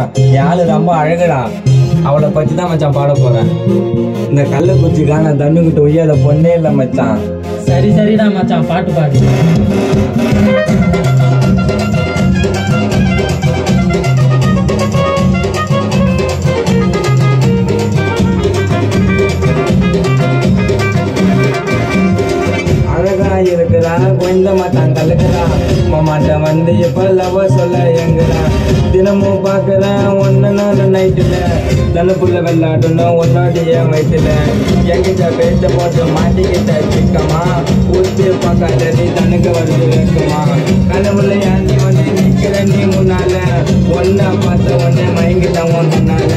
மச்சான் என் ஆளு ரொம்ப அழகுடா. அவளை பத்தி தான் மச்சான் பாட போறேன். இந்த கள்ளக்குறிச்சிக்கான தண்ணுக்கிட்ட ஒய்யாத பொண்ணே இல்லை மச்சான். சரி சரிடா மச்சான், பாட்டு பாடு. அழகா இருக்கிறா கொஞ்சம் மச்சான் கலக்குறா. மாமாட்ட வந்து இப்ப லவ் சொல்ல எங்குறா. தினமும் பாக்குறேன் ஒன்னு நாள் நைட்டுல தனுப்புள்ள வெள்ளாடணும் ஒன்னாடிய வயிற்றுல. எங்கிட்ட பேச்ச போட்டு மாட்டிக்கிட்ட சிக்கமா ஊத்தி பார்க்காத நீ தனுக்க வருது வேக்குமா. கனவுல ஏந்தி வந்து நிக்கிற நீ முன்னால ஒன்ன பார்த்த ஒன்னே மயங்கிட்ட முன்னால.